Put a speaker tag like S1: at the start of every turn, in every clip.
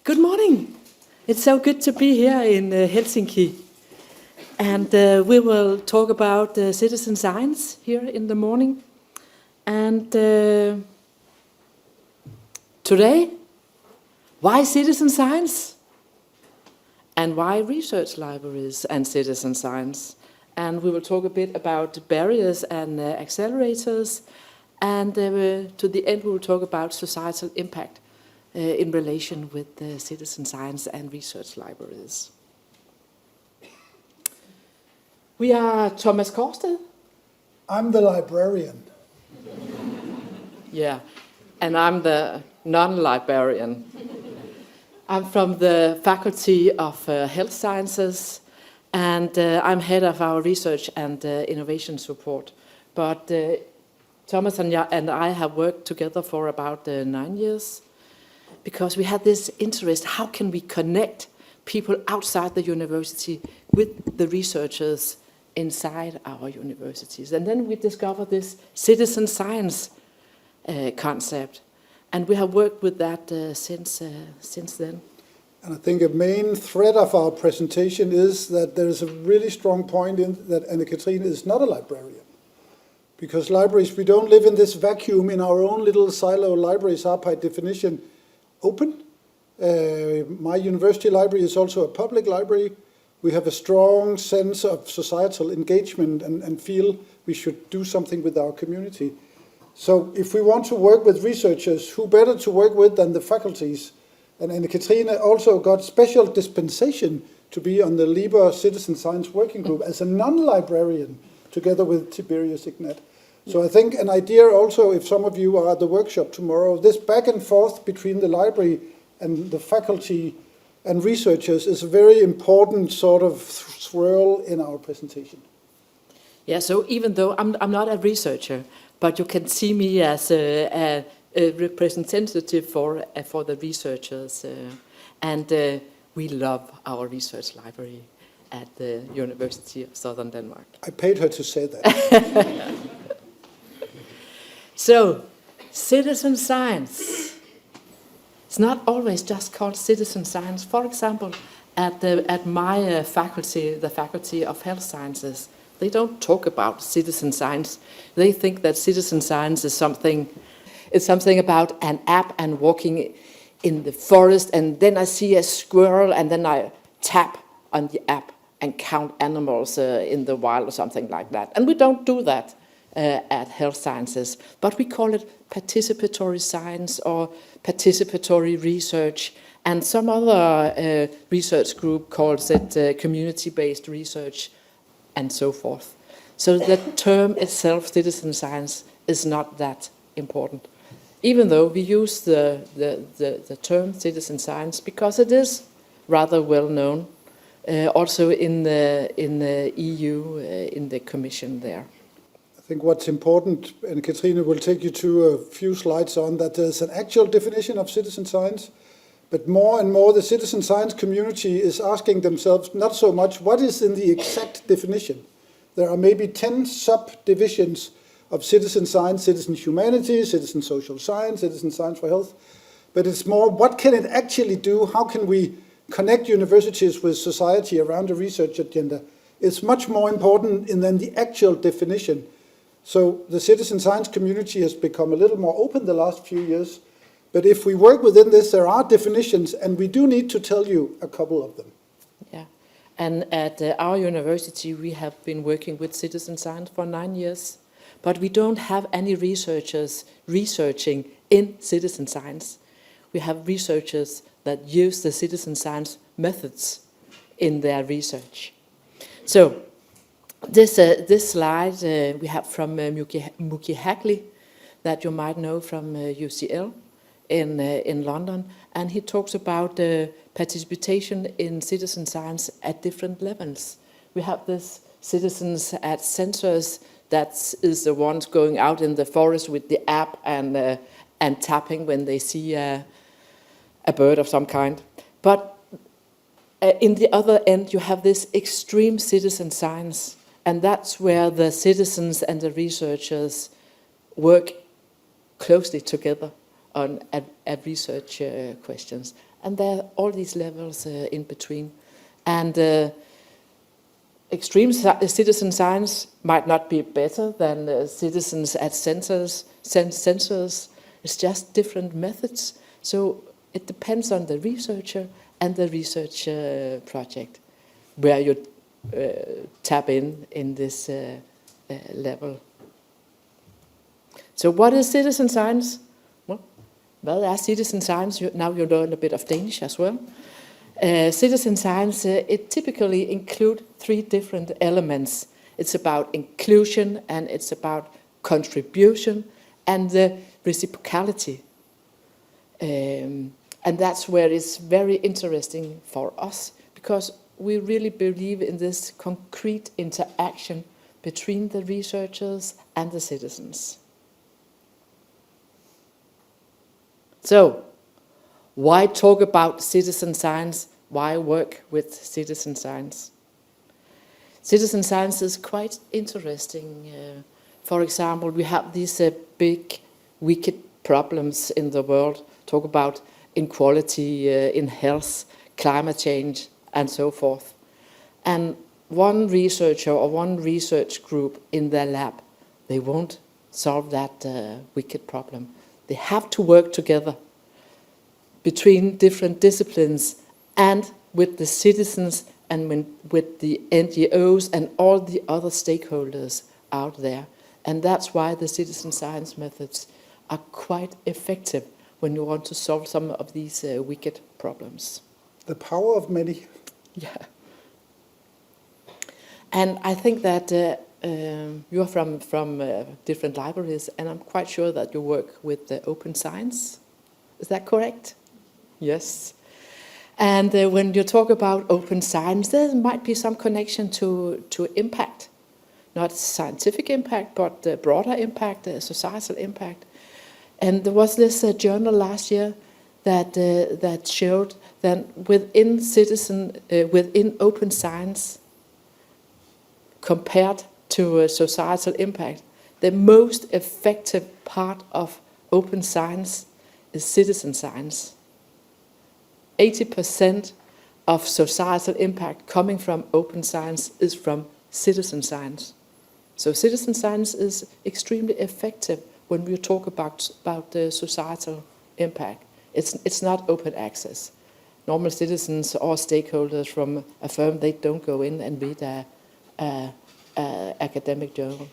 S1: Good morning. It's so good to be here in Helsinki. And we will talk about citizen science here in the morning. And today, why citizen science? And why research libraries and citizen science? And we will talk a bit about barriers and accelerators. And to the end, we will talk about societal impact in relation with citizen science and research libraries. We are Thomas Kaarsted.
S2: I'm the librarian.
S1: Yeah, and I'm the non-librarian. I'm from the Faculty of Health Sciences, and I'm head of our research and innovation support. But Thomas and I have worked together for about 9 years, because we had this interest, how can we connect people outside the university with the researchers inside our universities? And then we discovered this citizen science concept, and we have worked with that since then.
S2: And I think a main thread of our presentation is that there's a really strong point in that Kathrine is not a librarian. Because libraries, we don't live in this vacuum in our own little silo. Libraries are by definition open. My university library is also a public library. We have a strong sense of societal engagement and feel we should do something with our community. So if we want to work with researchers, who better to work with than the faculties? And Kathrine also got special dispensation to be on the LIBER Citizen Science Working Group as a non-librarian, together with Tiberius Ignat. So I think an idea also, if some of you are at the workshop tomorrow, this back and forth between the library and the faculty and researchers is a very important sort of swirl in our presentation.
S1: Yeah, so even though I'm not a researcher, but you can see me as a representative for the researchers. And we love our research library at the University of Southern Denmark.
S2: I paid her to say that.
S1: So, citizen science. It's not always just called citizen science. For example, at my faculty, the Faculty of Health Sciences, they don't talk about citizen science. They think that citizen science is something about an app and walking in the forest, and then I see a squirrel, and then I tap on the app and count animals in the wild or something like that. And we don't do that at Health Sciences, but we call it participatory science or participatory research, and some other research group calls it community-based research, and so forth. So the term itself, citizen science, is not that important, even though we use the term citizen science because it is rather well known, also in the EU, in the Commission there.
S2: I think what's important, and Kathrine will take you to a few slides on, that there's an actual definition of citizen science, but more and more the citizen science community is asking themselves not so much what is in the exact definition. There are maybe 10 subdivisions of citizen science, citizen humanities, citizen social science, citizen science for health, but it's more what can it actually do, how can we connect universities with society around a research agenda. It's much more important than the actual definition. So the citizen science community has become a little more open the last few years, but if we work within this, there are definitions, and we do need to tell you a couple of them.
S1: Yeah, and at our university, we have been working with citizen science for 9 years, but we don't have any researchers researching in citizen science. We have researchers that use the citizen science methods in their research. So, this slide we have from Muki Hackley, that you might know from UCL in London, and he talks about participation in citizen science at different levels. We have this citizens at sensors that is the ones going out in the forest with the app and tapping when they see a bird of some kind. But in the other end, you have this extreme citizen science, and that's where the citizens and the researchers work closely together on at research questions. And there are all these levels in between. And extreme citizen science might not be better than citizens at sensors. It's just different methods. So it depends on the researcher and the research project where you tap in this level. So what is citizen science? Well, as citizen science, now you learn a bit of Danish as well. Citizen science, it typically includes 3 different elements. It's about inclusion, and it's about contribution, and the reciprocality. And that's where it's very interesting for us, because we really believe in this concrete interaction between the researchers and the citizens. So, why talk about citizen science? Why work with citizen science? Citizen science is quite interesting. For example, we have these big, wicked problems in the world. Talk about inequality in health, climate change, and so forth. And one researcher or one research group in their lab, they won't solve that wicked problem. They have to work together between different disciplines and with the citizens and with the NGOs and all the other stakeholders out there. And that's why the citizen science methods are quite effective when you want to solve some of these wicked problems.
S2: The power of many.
S1: Yeah. And I think that you're from different libraries, and I'm quite sure that you work with open science. Is that correct? Yes. And when you talk about open science, there might be some connection to impact. Not scientific impact, but broader impact, societal impact. And there was this journal last year that showed that within open science, compared to societal impact, the most effective part of open science is citizen science. 80% of societal impact coming from open science is from citizen science. So citizen science is extremely effective when we talk about the societal impact. It's not open access. Normal citizens or stakeholders from a firm, they don't go in and read a academic journal.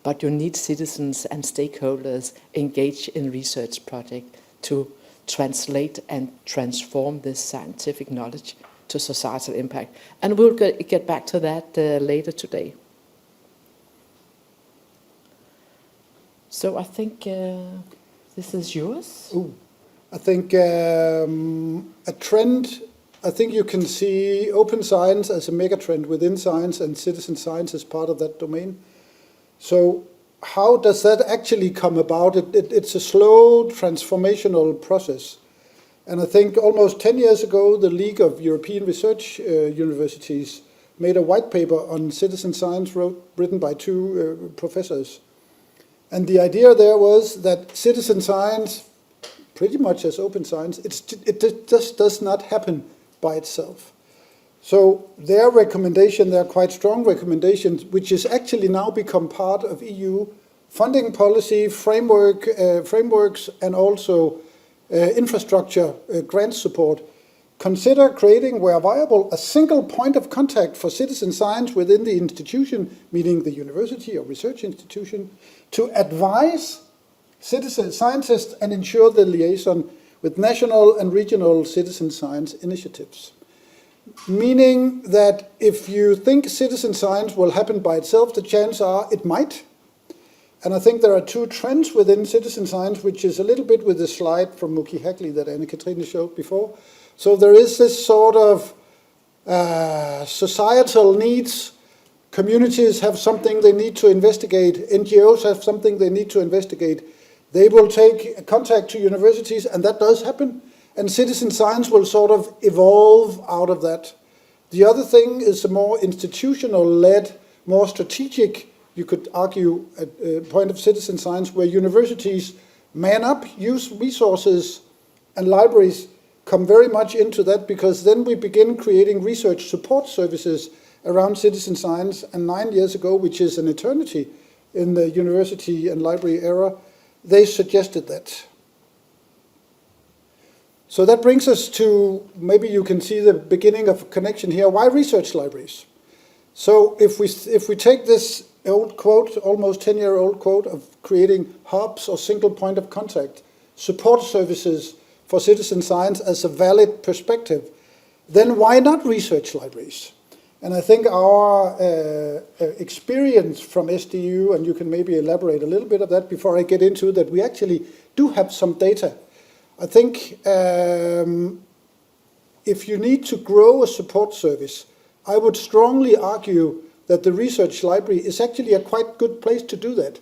S1: But you need citizens and stakeholders engaged in research projects to translate and transform this scientific knowledge to societal impact. And we'll get back to that later today. So I think this is yours.
S2: Ooh. I think a trend, I think you can see open science as a mega trend within science and citizen science as part of that domain. So how does that actually come about? It's a slow transformational process. And I think almost 10 years ago, the League of European Research Universities made a white paper on citizen science written by 2 professors. And the idea there was that citizen science, pretty much as open science, it just does not happen by itself. So their recommendation, their quite strong recommendations, which has actually now become part of EU funding policy frameworks and also infrastructure grant support, consider creating, where viable, a single point of contact for citizen science within the institution, meaning the university or research institution, to advise citizen scientists and ensure the liaison with national and regional citizen science initiatives. Meaning that if you think citizen science will happen by itself, the chances are it might. And I think there are 2 trends within citizen science, which is a little bit with the slide from Muki Hackley that Kathrine showed before. So there is this sort of societal needs. Communities have something they need to investigate. NGOs have something they need to investigate. They will take contact to universities, and that does happen. And citizen science will sort of evolve out of that. The other thing is a more institutional-led, more strategic, you could argue, point of citizen science, where universities man up, use resources, and libraries come very much into that, because then we begin creating research support services around citizen science. And 9 years ago, which is an eternity in the university and library era, they suggested that. So that brings us to, maybe you can see the beginning of a connection here. Why research libraries? So if we take this old quote, almost 10-year-old quote of creating hubs or single point of contact, support services for citizen science as a valid perspective, then why not research libraries? And I think our experience from SDU, and you can maybe elaborate a little bit of that before I get into that, we actually do have some data. I think if you need to grow a support service, I would strongly argue that the research library is actually a quite good place to do that.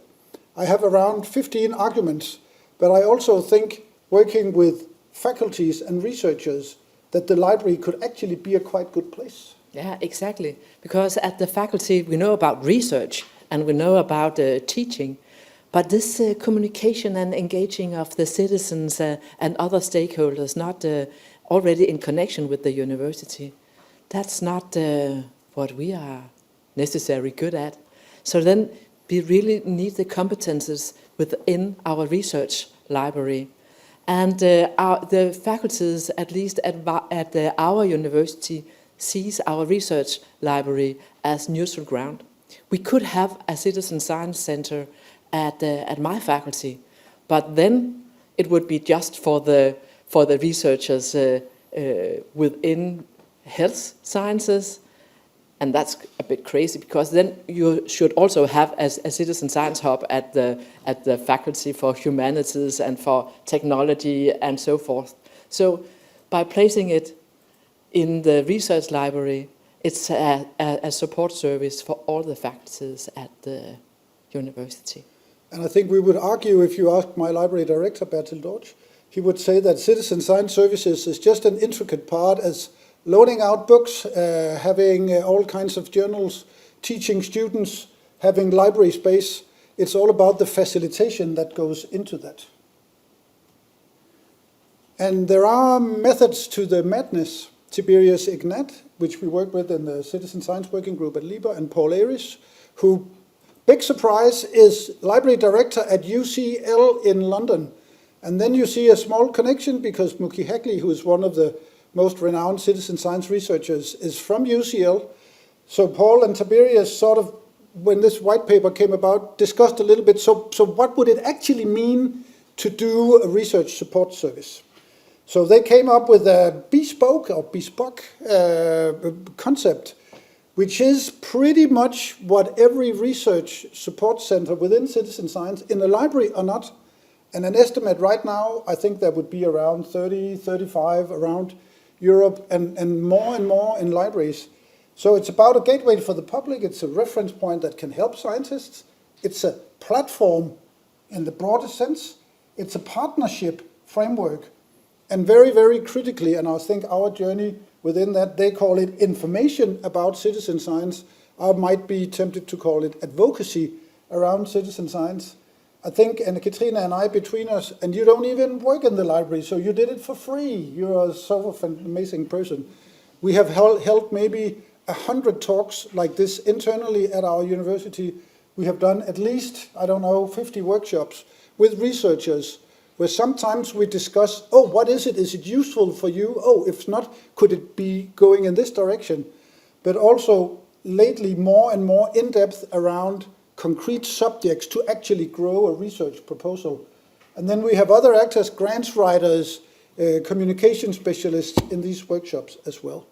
S2: I have around 15 arguments, but I also think working with faculties and researchers that the library could actually be a quite good place.
S1: Yeah, exactly. Because at the faculty we know about research and we know about teaching, but this communication and engaging of the citizens and other stakeholders not already in connection with the university, that's not what we are necessarily good at. So then we really need the competences within our research library. And the faculties, at least at our university, sees our research library as neutral ground. We could have a citizen science center at my faculty, but then it would be just for the researchers within health sciences, and that's a bit crazy, because then you should also have a citizen science hub at the faculty for humanities and for technology and so forth. So by placing it in the research library, it's a support service for all the faculties at the university.
S2: And I think we would argue, if you ask my library director, Bertil Dorsch, he would say that citizen science services is just an intricate part as loaning out books, having all kinds of journals, teaching students, having library space. It's all about the facilitation that goes into that. And there are methods to the madness. Tiberius Ignat, which we work with in the Citizen Science Working Group at LIBER, and Paul Aris, who, big surprise, is library director at UCL in London. And then you see a small connection, because Muki Hackley, who is one of the most renowned citizen science researchers, is from UCL. So Paul and Tiberius sort of, when this white paper came about, discussed a little bit, so what would it actually mean to do a research support service? So they came up with a bespoke concept, which is pretty much what every research support center within citizen science, in a library or not, and an estimate right now, I think there would be around 30, 35 around Europe, and more in libraries. So it's about a gateway for the public, it's a reference point that can help scientists, it's a platform in the broadest sense, it's a partnership framework. And very, very critically, and I think our journey within that, they call it information about citizen science. I might be tempted to call it advocacy around citizen science. I think, and Kathrine and I, between us, and you don't even work in the library, so you did it for free. You're sort of an amazing person. We have held maybe 100 talks like this internally at our university. We have done at least, 50 workshops with researchers, where sometimes we discuss, what is it? Is it useful for you? If not, could it be going in this direction? But also lately more and more in-depth around concrete subjects to actually grow a research proposal. And then we have other actors, grants writers, communication specialists in these workshops as well.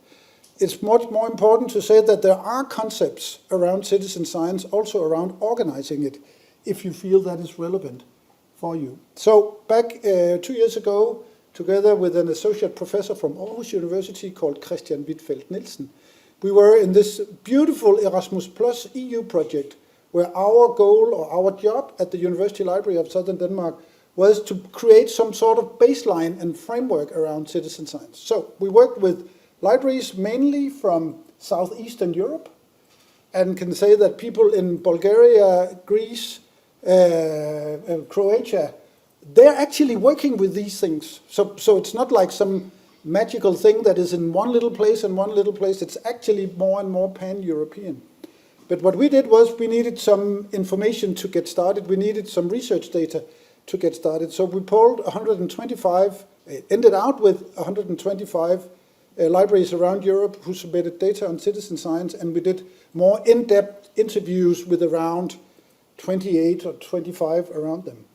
S2: It's much more important to say that there are concepts around citizen science, also around organizing it, if you feel that is relevant for you. So back 2 years ago, together with an associate professor from Aarhus University called Christian Wittfeldt Nielsen, we were in this beautiful Erasmus Plus EU project, where our goal or our job at the University Library of Southern Denmark was to create some sort of baseline and framework around citizen science. So we worked with libraries mainly from Southeastern Europe, and can say that people in Bulgaria, Greece, Croatia they're actually working with these things. So it's not like some magical thing that is in one little place and one little place. It's actually more and more pan-European. But what we did was we needed some information to get started. We needed some research data to get started. So we polled 125, it ended out with 125 libraries around Europe who submitted data on citizen science, and we did more in-depth interviews with around 28 or 25 around them.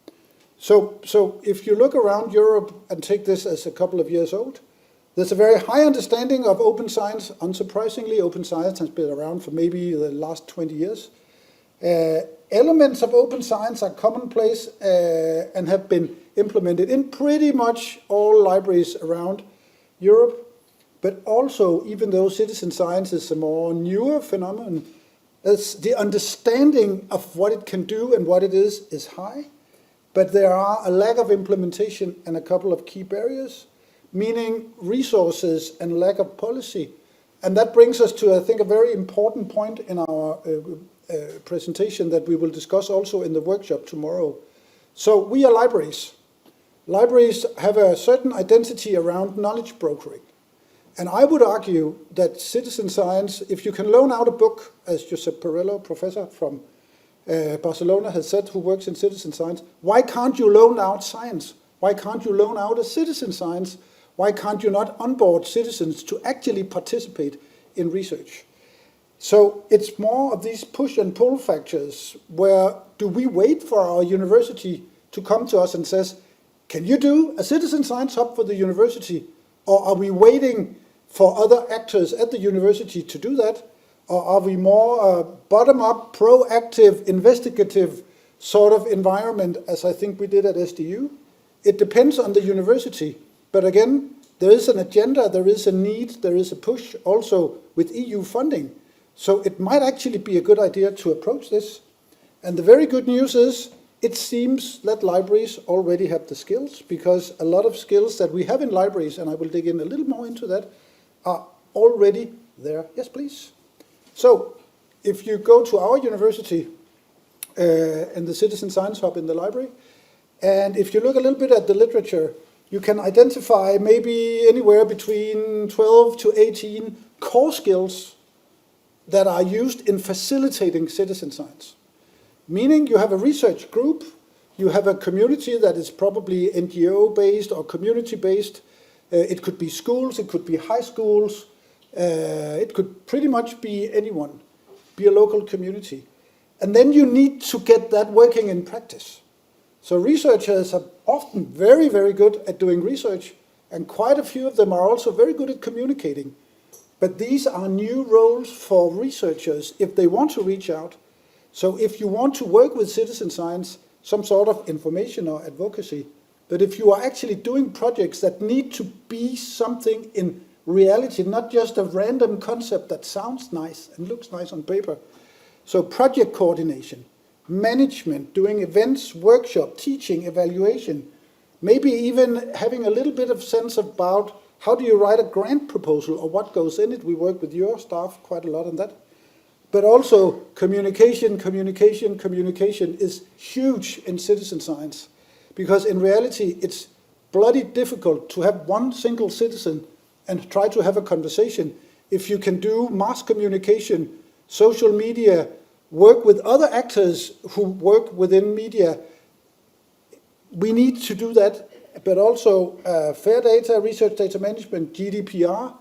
S2: So if you look around Europe and take this as a couple of years old, there's a very high understanding of open science. Unsurprisingly, open science has been around for maybe the last 20 years. Elements of open science are commonplace and have been implemented in pretty much all libraries around Europe. But also, even though citizen science is a more newer phenomenon, the understanding of what it can do and what it is high. But there are a lack of implementation and a couple of key barriers, meaning resources and lack of policy. And that brings us to, I think, a very important point in our presentation that we will discuss also in the workshop tomorrow. So we are libraries. Libraries have a certain identity around knowledge brokering. And I would argue that citizen science, if you can loan out a book, as Josep Perello, professor from Barcelona has said, who works in citizen science, why can't you loan out science? Why can't you loan out a citizen science? Why can't you not onboard citizens to actually participate in research? So it's more of these push and pull factors where do we wait for our university to come to us and says, can you do a citizen science hub for the university? Or are we waiting for other actors at the university to do that? Or are we more bottom-up, proactive, investigative sort of environment, as I think we did at SDU? It depends on the university. But again, there is an agenda, there is a need, there is a push also with EU funding. So it might actually be a good idea to approach this. And the very good news is, it seems that libraries already have the skills, because a lot of skills that we have in libraries, and I will dig in a little more into that, are already there. Yes, please. So if you go to our university and the Citizen Science Hub in the library, and if you look a little bit at the literature, you can identify maybe anywhere between 12 to 18 core skills that are used in facilitating citizen science. Meaning you have a research group, you have a community that is probably NGO-based or community-based. It could be schools, it could be high schools, it could pretty much be anyone, be a local community. And then you need to get that working in practice. So researchers are often very, very good at doing research, and quite a few of them are also very good at communicating. But these are new roles for researchers if they want to reach out. So if you want to work with citizen science, some sort of information or advocacy, but if you are actually doing projects that need to be something in reality, not just a random concept that sounds nice and looks nice on paper. So project coordination, management, doing events, workshop, teaching, evaluation, maybe even having a little bit of sense about how do you write a grant proposal or what goes in it. We work with your staff quite a lot on that. But also communication is huge in citizen science, because in reality it's bloody difficult to have one single citizen and try to have a conversation. If you can do mass communication, social media, work with other actors who work within media, we need to do that. But also fair data, research data management, GDPR.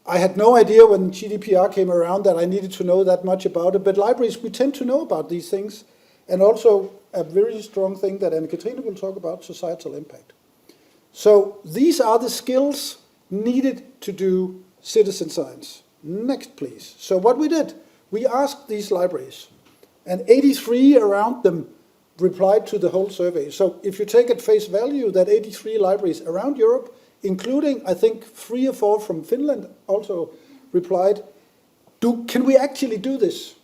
S2: I had no idea when GDPR came around that I needed to know that much about it, but libraries, we tend to know about these things. And also a very strong thing that Kathrine will talk about, societal impact. So these are the skills needed to do citizen science. Next, please. So what we did, we asked these libraries, and 83 around them replied to the whole survey. So if you take at face value that 83 libraries around Europe, including, I think, 3 or 4 from Finland also replied, can we actually do this?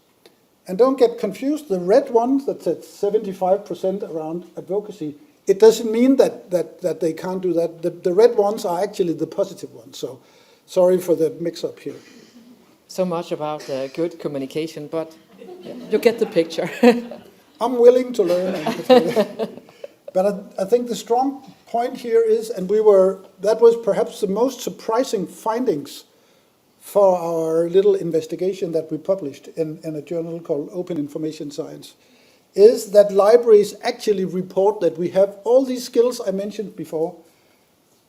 S2: And don't get confused, the red one that said 75% around advocacy, it doesn't mean that they can't do that. The red ones are actually the positive ones. So sorry for the mix-up here.
S1: So much about good communication, but you get the picture.
S2: I'm willing to learn. But I think the strong point here is, and that was perhaps the most surprising findings for our little investigation that we published in a journal called Open Information Science, is that libraries actually report that we have all these skills I mentioned before.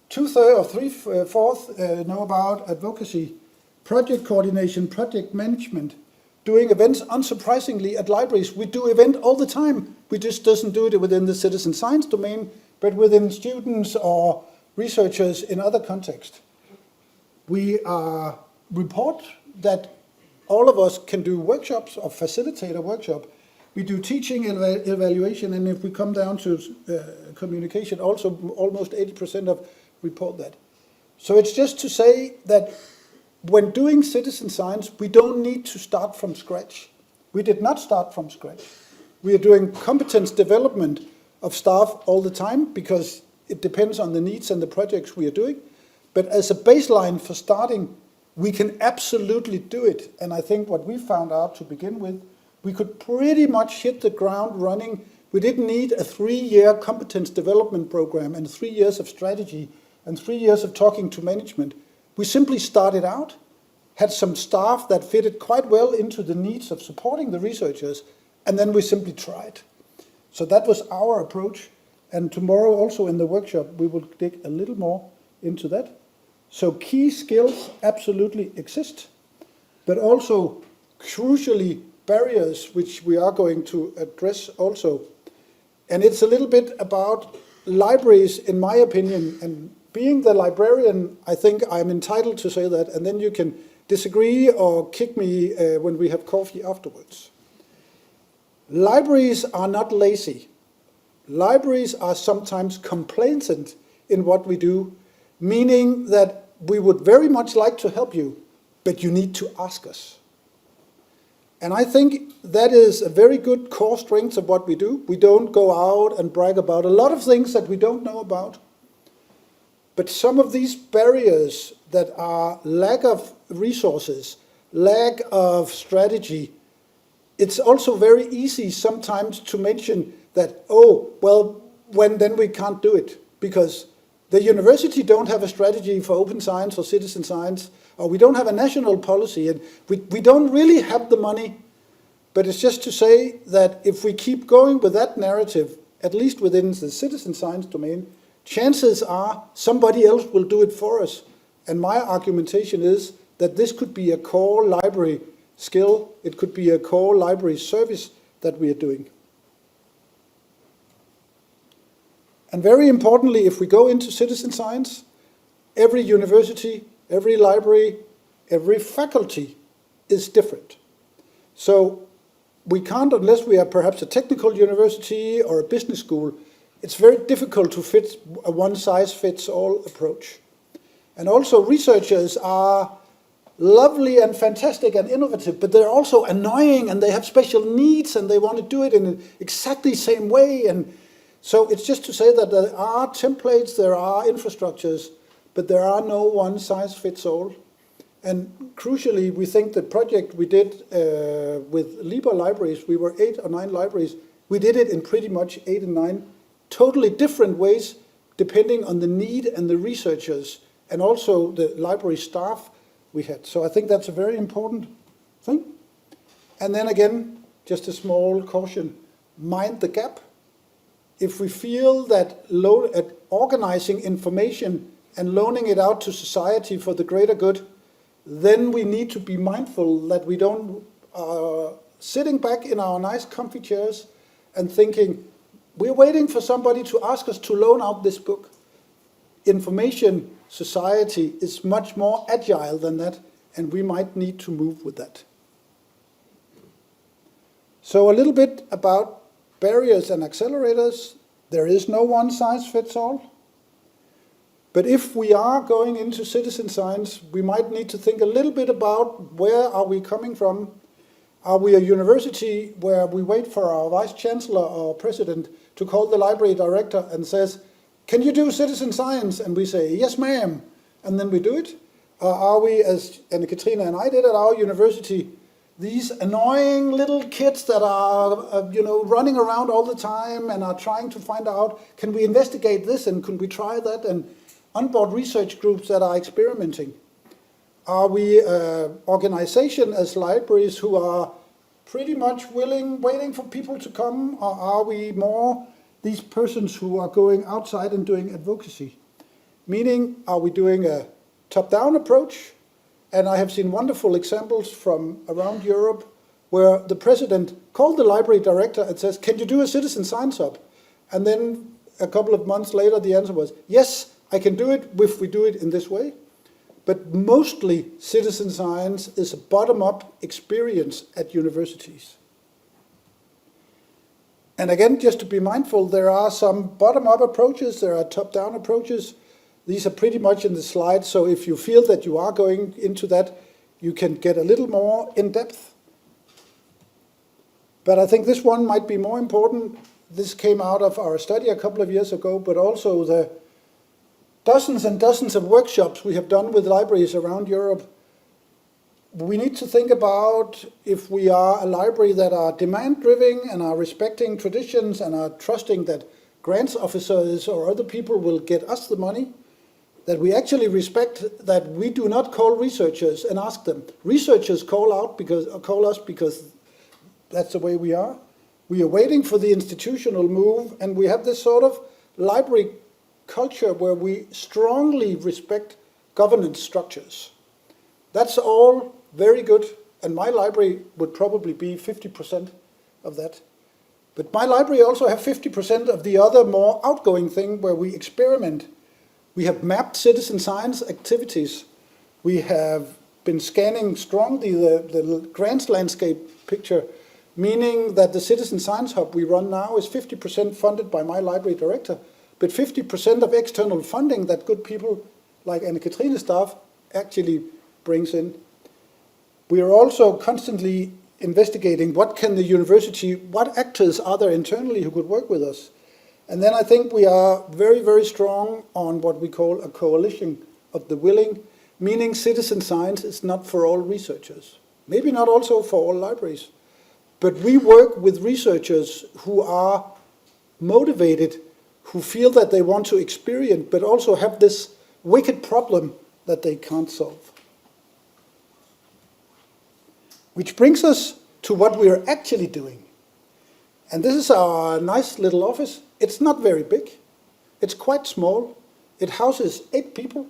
S2: 2/3 or 3/4 know about advocacy, project coordination, project management, doing events. Unsurprisingly, at libraries, we do event all the time. We just doesn't do it within the citizen science domain, but within students or researchers in other contexts. We report that all of us can do workshops or facilitate a workshop. We do teaching evaluation, and if we come down to communication, also almost 80% of report that. So it's just to say that when doing citizen science, we don't need to start from scratch. We did not start from scratch. We are doing competence development of staff all the time because it depends on the needs and the projects we are doing. But as a baseline for starting, we can absolutely do it. And I think what we found out to begin with, we could pretty much hit the ground running. We didn't need a 3-year competence development program and 3 years of strategy and 3 years of talking to management. We simply started out, had some staff that fitted quite well into the needs of supporting the researchers, and then we simply tried. So that was our approach. And tomorrow also in the workshop, we will dig a little more into that. So key skills absolutely exist, but also crucially barriers which we are going to address also. And it's a little bit about libraries, in my opinion, and being the librarian, I think I'm entitled to say that, and then you can disagree or kick me when we have coffee afterwards. Libraries are not lazy. Libraries are sometimes complacent in what we do, meaning that we would very much like to help you, but you need to ask us. And I think that is a very good core strength of what we do. We don't go out and brag about a lot of things that we don't know about. But some of these barriers that are lack of resources, lack of strategy, it's also very easy sometimes to mention that, oh, well, then we can't do it because the university don't have a strategy for open science or citizen science, or we don't have a national policy, and we don't really have the money. But it's just to say that if we keep going with that narrative, at least within the citizen science domain, chances are somebody else will do it for us. And my argumentation is that this could be a core library skill, it could be a core library service that we are doing. And very importantly, if we go into citizen science, every university, every library, every faculty is different. So we can't, unless we are perhaps a technical university or a business school, it's very difficult to fit a one-size-fits-all approach. And also researchers are lovely and fantastic and innovative, but they're also annoying and they have special needs and they want to do it in exactly the same way. And so it's just to say that there are templates, there are infrastructures, but there are no one-size-fits-all. And crucially, we think the project we did with LIBOR libraries, we were 8 or 9 libraries, we did it in pretty much 8 and 9 totally different ways depending on the need and the researchers and also the library staff we had. So I think that's a very important thing. And then again, just a small caution, mind the gap. If we feel that organizing information and loaning it out to society for the greater good, then we need to be mindful that we don't sitting back in our nice comfy chairs and thinking, we're waiting for somebody to ask us to loan out this book. Information society is much more agile than that, and we might need to move with that. So a little bit about barriers and accelerators. There is no one-size-fits-all. But if we are going into citizen science, we might need to think a little bit about where are we coming from. Are we a university where we wait for our vice chancellor or president to call the library director and says, can you do citizen science? And we say, yes, ma'am, and then we do it. Or are we, as Kathrine and I did at our university, these annoying little kids that are, running around all the time and are trying to find out, can we investigate this and can we try that? And onboard research groups that are experimenting. Are we an organization as libraries who are pretty much waiting for people to come, or are we more these persons who are going outside and doing advocacy? Meaning, are we doing a top-down approach? And I have seen wonderful examples from around Europe where the president called the library director and says, can you do a citizen science hub? And then a couple of months later, the answer was, yes, I can do it if we do it in this way. But mostly citizen science is a bottom-up experience at universities. And again, just to be mindful, there are some bottom-up approaches, there are top-down approaches. These are pretty much in the slide, so if you feel that you are going into that, you can get a little more in-depth. But I think this one might be more important. This came out of our study a couple of years ago, but also the dozens and dozens of workshops we have done with libraries around Europe. We need to think about if we are a library that are demand-driven and are respecting traditions and are trusting that grants officers or other people will get us the money, that we actually respect that we do not call researchers and ask them. Researchers call us because that's the way we are. We are waiting for the institutional move, and we have this sort of library culture where we strongly respect governance structures. That's all very good, and my library would probably be 50% of that. But my library also have 50% of the other more outgoing thing where we experiment. We have mapped citizen science activities. We have been scanning strongly the grants landscape picture, meaning that the Citizen Science Hub we run now is 50% funded by my library director, but 50% of external funding that good people like Kathrine staff actually brings in. We are also constantly investigating what actors are there internally who could work with us. And then I think we are very, very strong on what we call a coalition of the willing, meaning citizen science is not for all researchers, maybe not also for all libraries, but we work with researchers who are motivated, who feel that they want to experience, but also have this wicked problem that they can't solve. Which brings us to what we are actually doing. And this is our nice little office. It's not very big. It's quite small. It houses 8 people,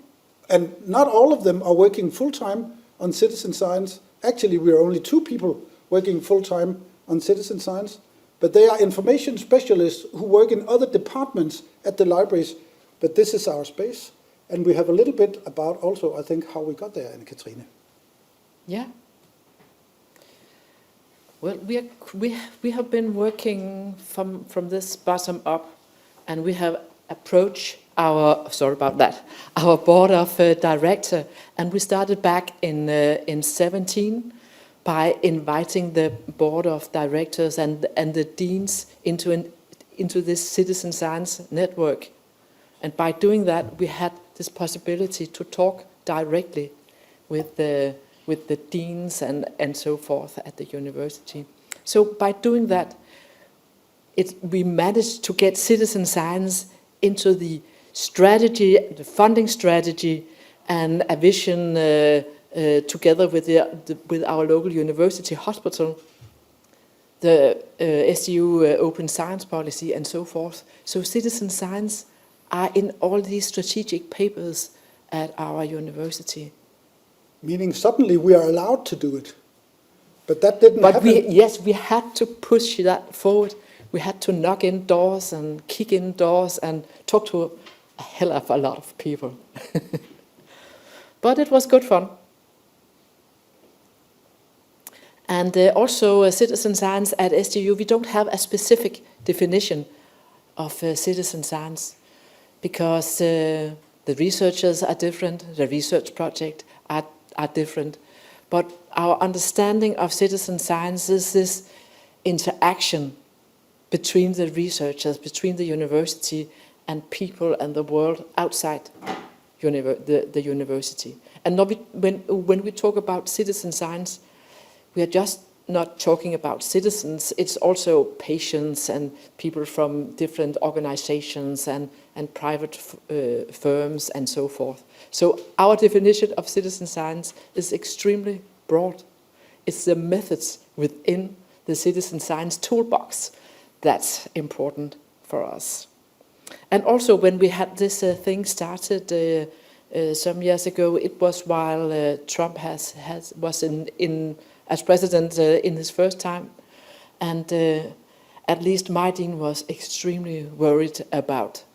S2: and not all of them are working full-time on citizen science. Actually, we are only 2 people working full-time on citizen science, but they are information specialists who work in other departments at the libraries. But this is our space, and we have a little bit about also, I think, how we got there, Kathrine.
S1: Yeah. Well, we have been working from this bottom up, and we have approached our board of director, and we started back in 17 by inviting the board of directors and the deans into this citizen science network, and by doing that, we had this possibility to talk directly with the deans and so forth at the university. So by doing that, we managed to get citizen science into the strategy, the funding strategy, and a vision together with our local university hospital, the SDU open science policy, and so forth. So citizen science are in all these strategic papers at our university.
S2: Meaning suddenly we are allowed to do it. But that didn't happen.
S1: We had to push that forward. We had to knock in doors and kick in doors and talk to a hell of a lot of people. But it was good fun. And also citizen science at SDU, we don't have a specific definition of citizen science because the researchers are different, the research project are different. But our understanding of citizen science is this interaction between the researchers, between the university and people and the world outside the university. And when we talk about citizen science, we are just not talking about citizens, it's also patients and people from different organizations and private firms and so forth. So our definition of citizen science is extremely broad. It's the methods within the citizen science toolbox that's important for us. And also when we had this thing started some years ago, it was while Trump was in as president in his first time, and at least my dean was extremely worried about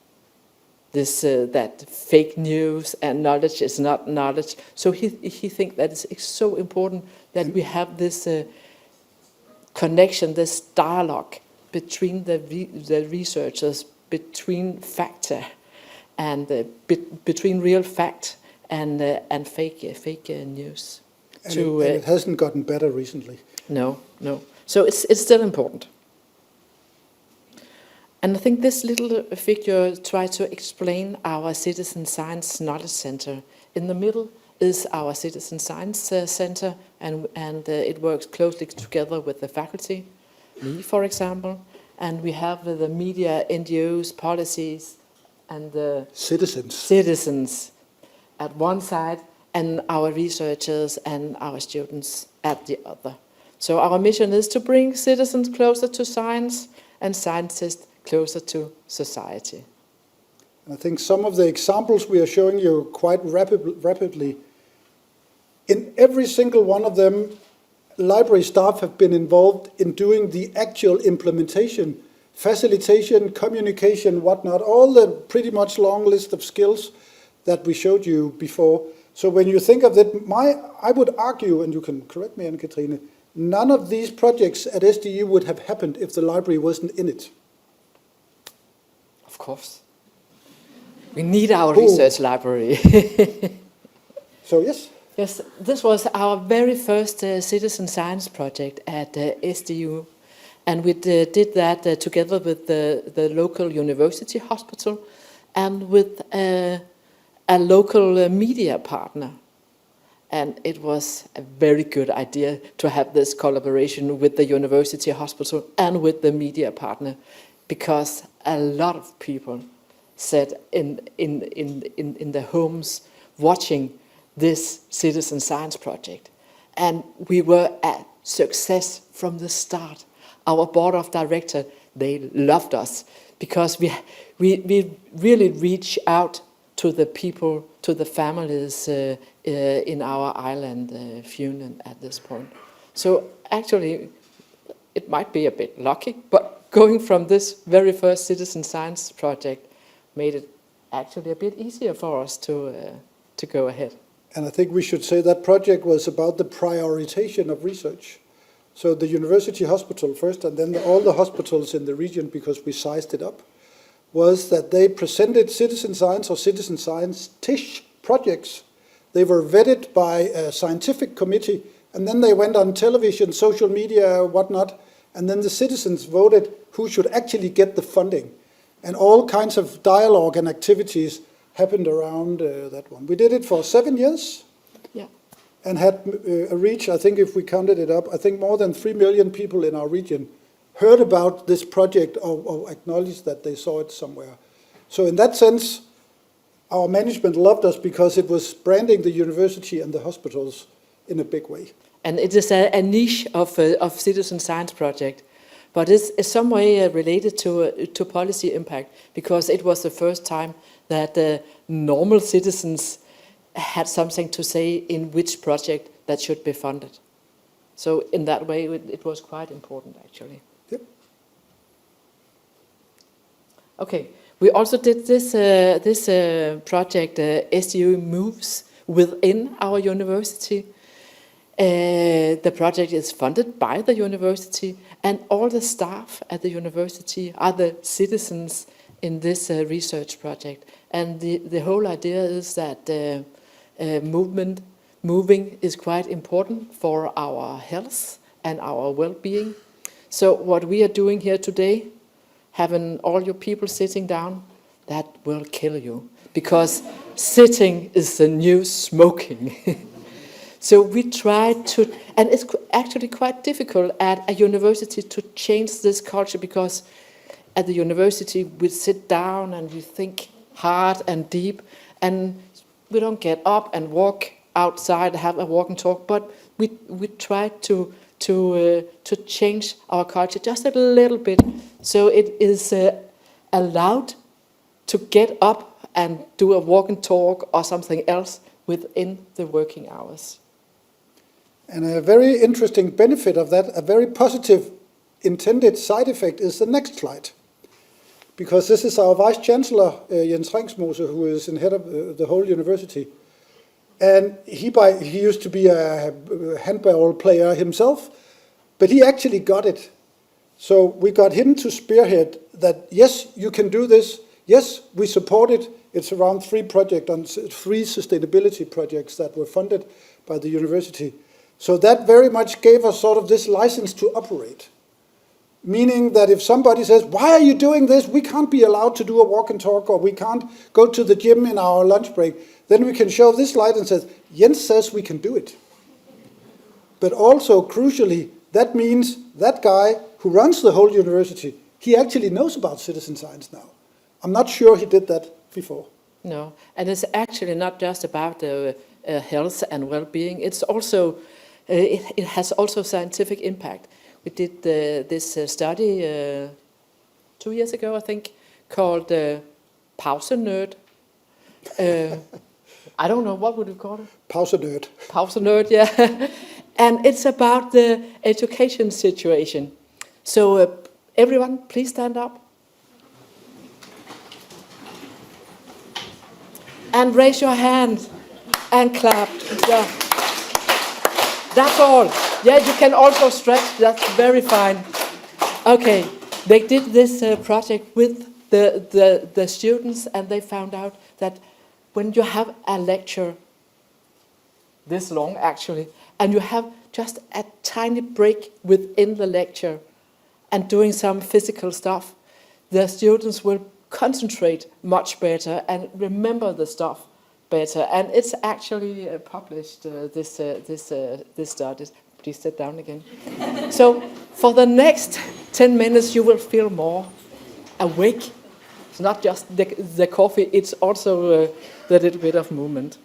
S1: this, that fake news and knowledge is not knowledge. So he thinks that it's so important that we have this connection, this dialogue between the researchers, between factor and between real fact and fake news.
S2: And it hasn't gotten better recently.
S1: No. So it's still important. And I think this little figure tries to explain our Citizen Science Knowledge Center. In the middle is our Citizen Science Center, and it works closely together with the faculty, me, for example, and we have the media, NGOs, policies, and the citizens at one side, and our researchers and our students at the other. So our mission is to bring citizens closer to science and scientists closer to society.
S2: And I think some of the examples we are showing you quite rapidly, in every single one of them, library staff have been involved in doing the actual implementation, facilitation, communication, whatnot, all the pretty much long list of skills that we showed you before. So when you think of that, I would argue, and you can correct me, Kathrine, none of these projects at SDU would have happened if the library wasn't in it.
S1: Of course. We need our research library.
S2: So yes?
S1: Yes, this was our very first citizen science project at SDU. And we did that together with the local university hospital and with a local media partner. And it was a very good idea to have this collaboration with the university hospital and with the media partner, because a lot of people sat in their homes watching this citizen science project. And we were a success from the start. Our board of directors, they loved us because we really reach out to the people, to the families in our island, Funen, at this point. So actually, it might be a bit lucky, but going from this very first citizen science project made it actually a bit easier for us to go ahead.
S2: And I think we should say that project was about the prioritization of research. So the university hospital first, and then all the hospitals in the region, because we sized it up, was that they presented citizen science or citizen science-ish projects. They were vetted by a scientific committee, and then they went on television, social media, whatnot, and then the citizens voted who should actually get the funding. And all kinds of dialogue and activities happened around that one. We did it for 7 years.
S1: Yeah.
S2: And had a reach, I think if we counted it up, I think more than 3 million people in our region heard about this project or acknowledged that they saw it somewhere. So in that sense, our management loved us because it was branding the university and the hospitals in a big way.
S1: And it is a niche of citizen science project, but it's in some way related to policy impact, because it was the first time that normal citizens had something to say in which project that should be funded. So in that way, it was quite important, actually.
S2: Yep.
S1: Okay, we also did this project, SDU Moves, within our university. The project is funded by the university, and all the staff at the university are the citizens in this research project. And the whole idea is that moving is quite important for our health and our well-being. So what we are doing here today, having all your people sitting down, that will kill you, because sitting is the new smoking. So we try to, and it's actually quite difficult at a university to change this culture, because at the university we sit down and we think hard and deep, and we don't get up and walk outside, have a walk and talk, but we try to change our culture just a little bit, so it is allowed to get up and do a walk and talk or something else within the working hours.
S2: And a very interesting benefit of that, a very positive intended side effect, is the next slide. Because this is our Vice Chancellor, Jens Ringsmose, who is in head of the whole university. And he used to be a handball player himself, but he actually got it. So we got him to spearhead that, yes, you can do this. Yes, we support it. It's around 3 sustainability projects that were funded by the university. So that very much gave us sort of this license to operate. Meaning that if somebody says, why are you doing this? We can't be allowed to do a walk and talk, or we can't go to the gym in our lunch break. Then we can show this slide and say, Jens says we can do it. But also, crucially, that means that guy who runs the whole university, he actually knows about citizen science now. I'm not sure he did that before.
S1: No, and it's actually not just about health and well-being. It's also, it has also scientific impact. We did this study 2 years ago, I think, called Pausenerd. I don't know, what would you call it?
S2: Pausenerd.
S1: Pausenerd, yeah. And it's about the education situation. So everyone, please stand up. And raise your hand and clap. Yeah. That's all. Yeah, you can also stretch. That's very fine. Okay, they did this project with the students, and they found out that when you have a lecture this long, actually, and you have just a tiny break within the lecture and doing some physical stuff, the students will concentrate much better and remember the stuff better. And it's actually published, this study. Please sit down again. So for the next 10 minutes, you will feel more awake. It's not just the coffee, it's also the little bit of movement.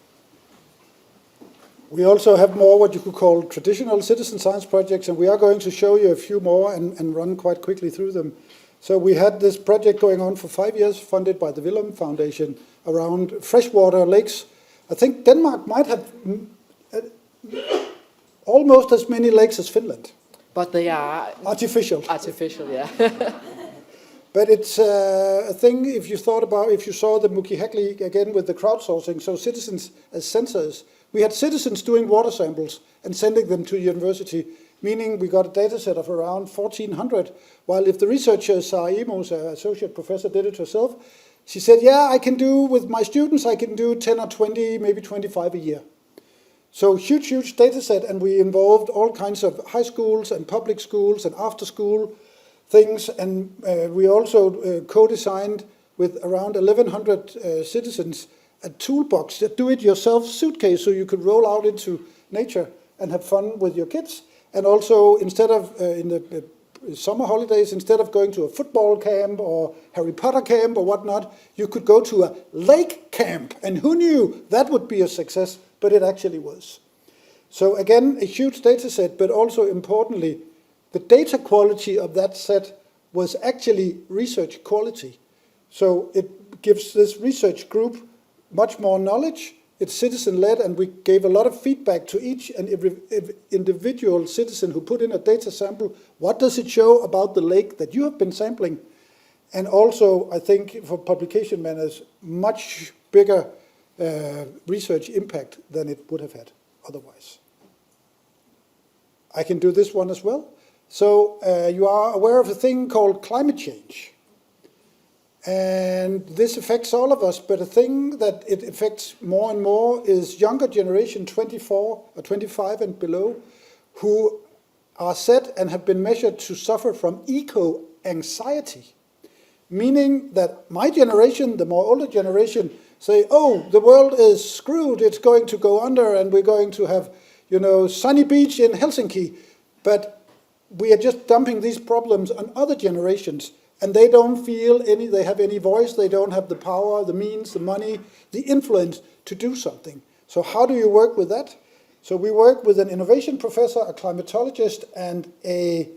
S2: We also have more what you could call traditional citizen science projects, and we are going to show you a few more and run quite quickly through them. So we had this project going on for 5 years, funded by the Willem Foundation, around freshwater lakes. I think Denmark might have almost as many lakes as Finland.
S1: But they are
S2: artificial.
S1: Artificial, yeah.
S2: But it's a thing, if you saw the Muki-Hackli again with the crowdsourcing, so citizens as sensors. We had citizens doing water samples and sending them to university, meaning we got a data set of around 1,400, while if the researcher, Sarah Emos, an associate professor, did it herself, she said, yeah, I can do, with my students, I can do 10 or 20, maybe 25 a year. So huge data set, and we involved all kinds of high schools and public schools and after school things, and we also co-designed with around 1,100 citizens a toolbox, a do-it-yourself suitcase, so you could roll out into nature and have fun with your kids. And also, instead of in the summer holidays, instead of going to a football camp or Harry Potter camp or whatnot, you could go to a lake camp. And who knew that would be a success? But it actually was. So again, a huge data set, but also importantly, the data quality of that set was actually research quality. So it gives this research group much more knowledge. It's citizen-led, and we gave a lot of feedback to each and every individual citizen who put in a data sample. What does it show about the lake that you have been sampling? And also, I think for publication manners, much bigger research impact than it would have had otherwise. I can do this one as well. So you are aware of a thing called climate change. And this affects all of us, but a thing that it affects more and more is younger generation, 24 or 25 and below, who are said and have been measured to suffer from eco-anxiety. Meaning that my generation, the more older generation, say, oh, the world is screwed, it's going to go under, and we're going to have, sunny beach in Helsinki, but we are just dumping these problems on other generations, and they don't feel they have any voice, they don't have the power, the means, the money, the influence to do something. So how do you work with that? So we work with an innovation professor, a climatologist, and a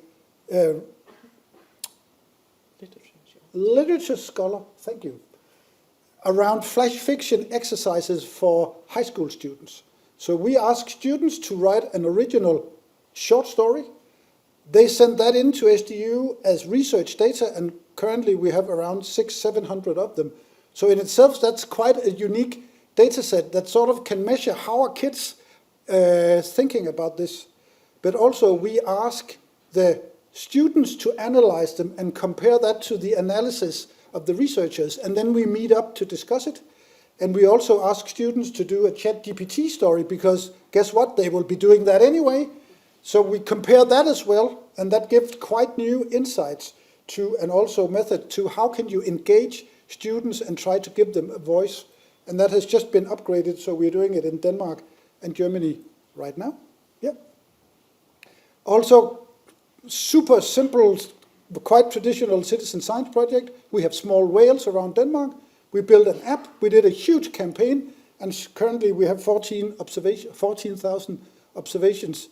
S2: literature scholar, thank you, around flash fiction exercises for high school students. So we ask students to write an original short story. They send that into SDU as research data, and currently we have around 600-700 of them. So in itself, that's quite a unique data set that sort of can measure how are kids thinking about this. But also we ask the students to analyze them and compare that to the analysis of the researchers, and then we meet up to discuss it. And we also ask students to do a ChatGPT story, because guess what? They will be doing that anyway. So we compare that as well, and that gives quite new insights to, and also method to how can you engage students and try to give them a voice. And that has just been upgraded, so we're doing it in Denmark and Germany right now. Yeah. Also, super simple, quite traditional citizen science project. We have small whales around Denmark. We built an app. We did a huge campaign, and currently we have 14,000 observations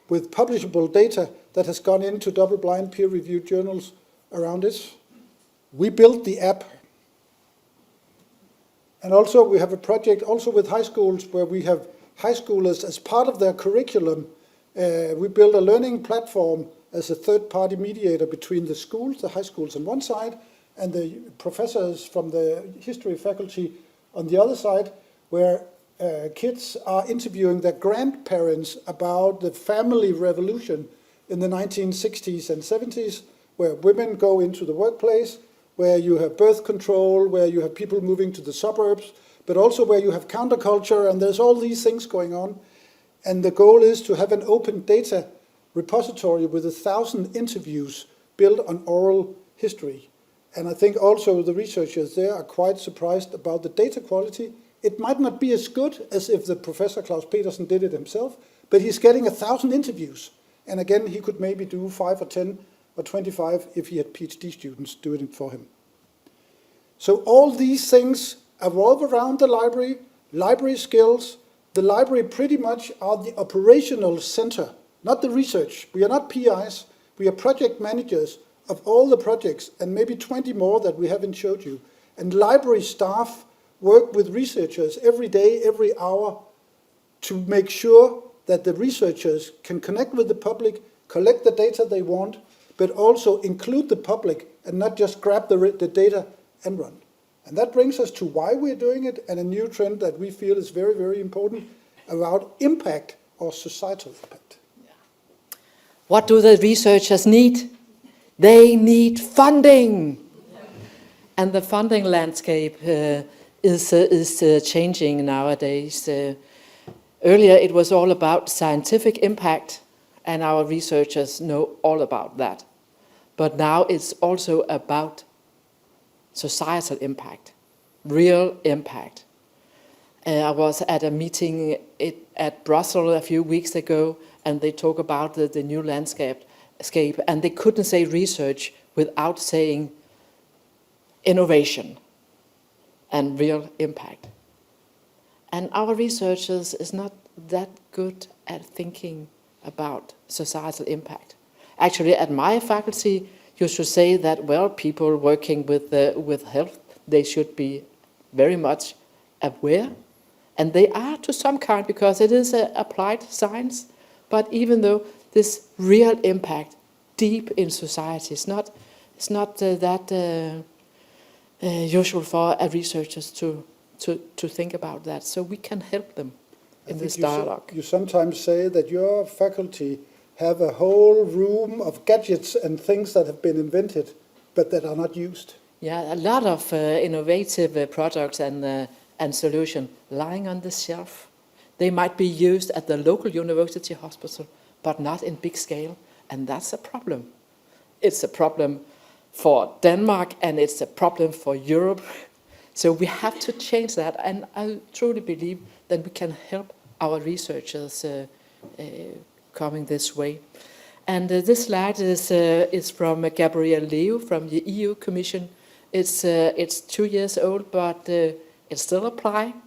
S2: with publishable data that has gone into double-blind peer-reviewed journals around it. We built the app. And also we have a project also with high schools where we have high schoolers as part of their curriculum. We build a learning platform as a third-party mediator between the schools, the high schools on one side, and the professors from the history faculty on the other side, where kids are interviewing their grandparents about the family revolution in the 1960s and 70s, where women go into the workplace, where you have birth control, where you have people moving to the suburbs, but also where you have counterculture, and there's all these things going on. And the goal is to have an open data repository with 1,000 interviews built on oral history. And I think also the researchers there are quite surprised about the data quality. It might not be as good as if the Professor Claus Petersen did it himself, but he's getting 1,000 interviews. And again, he could maybe do 5 or 10 or 25 if he had PhD students doing it for him. So all these things evolve around the library skills. The library pretty much are the operational center, not the research. We are not PIs, we are project managers of all the projects, and maybe 20 more that we haven't showed you. And library staff work with researchers every day, every hour, to make sure that the researchers can connect with the public, collect the data they want, but also include the public and not just grab the data and run. And that brings us to why we're doing it, and a new trend that we feel is very, very important about impact or societal impact.
S1: What do the researchers need? They need funding. And the funding landscape is changing nowadays. Earlier it was all about scientific impact, and our researchers know all about that. But now it's also about societal impact, real impact. I was at a meeting at Brussels a few weeks ago, and they talk about the new landscape, and they couldn't say research without saying innovation and real impact. And our researchers is not that good at thinking about societal impact. Actually, at my faculty, you should say that, well, people working with health, they should be very much aware. And they are to some kind, because it is applied science. But even though this real impact deep in society is not that usual for researchers to think about that. So we can help them in this dialogue.
S2: You sometimes say that your faculty have a whole room of gadgets and things that have been invented, but that are not used.
S1: Yeah, a lot of innovative products and solutions lying on the shelf. They might be used at the local university hospital, but not in big scale, and that's a problem. It's a problem for Denmark, and it's a problem for Europe. So we have to change that, and I truly believe that we can help our researchers coming this way. And this slide is from Gabrielle Leo from the EU Commission. It's 2 years old, but it's still applying.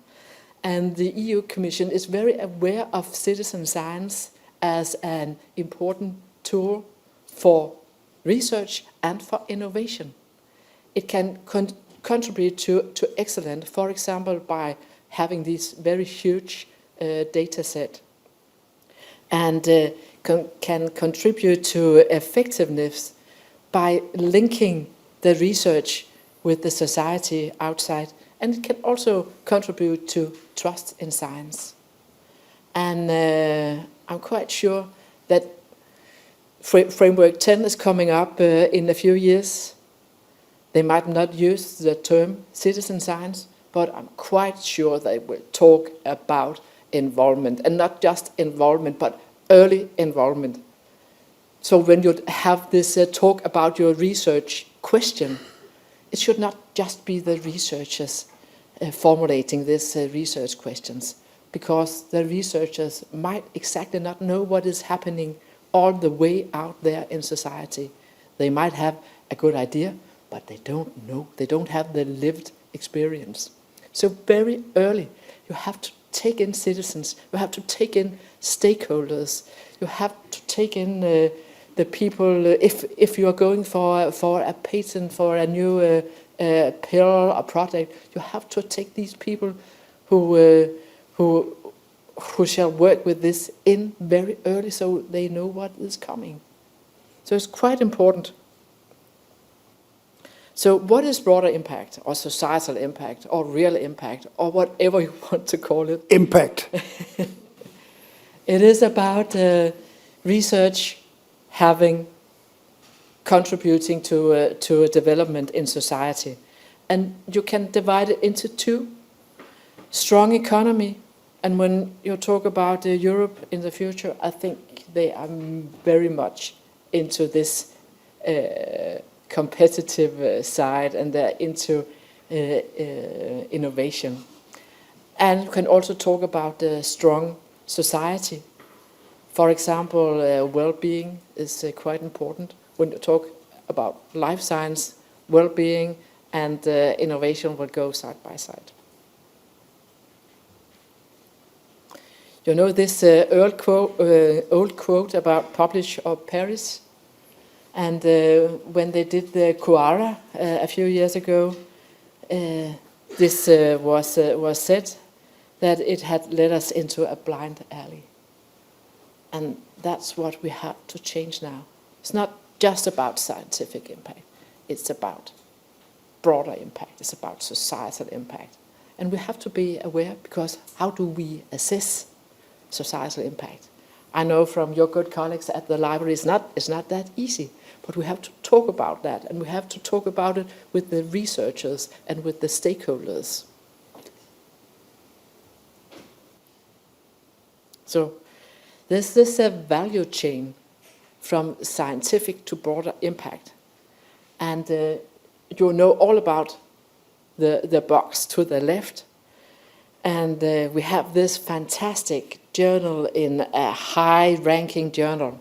S1: And the EU Commission is very aware of citizen science as an important tool for research and for innovation. It can contribute to excellence, for example, by having this very huge data set, and can contribute to effectiveness by linking the research with the society outside, and it can also contribute to trust in science. And I'm quite sure that Framework 10 is coming up in a few years. They might not use the term citizen science, but I'm quite sure they will talk about involvement, and not just involvement, but early involvement. So when you have this talk about your research question, it should not just be the researchers formulating these research questions, because the researchers might exactly not know what is happening all the way out there in society. They might have a good idea, but they don't know. They don't have the lived experience. So very early, you have to take in citizens. You have to take in stakeholders. You have to take in the people. If you are going for a patent for a new pill or product, you have to take these people who shall work with this in very early, so they know what is coming. So it's quite important. So what is broader impact, or societal impact, or real impact, or whatever you want to call it?
S2: Impact.
S1: It is about research contributing to a development in society. And you can divide it into two. Strong economy, and when you talk about Europe in the future, I think they are very much into this competitive side, and they're into innovation. And you can also talk about strong society. For example, well-being is quite important. When you talk about life science, well-being and innovation will go side by side. You know this old quote about publish or perish? And when they did the Quora a few years ago, this was said that it had led us into a blind alley. And that's what we have to change now. It's not just about scientific impact. It's about broader impact. It's about societal impact. And we have to be aware, because how do we assess societal impact? I know from your good colleagues at the library, it's not that easy. But we have to talk about that, and we have to talk about it with the researchers and with the stakeholders. So there's this value chain from scientific to broader impact. And you know all about the box to the left. And we have this fantastic journal in a high-ranking journal.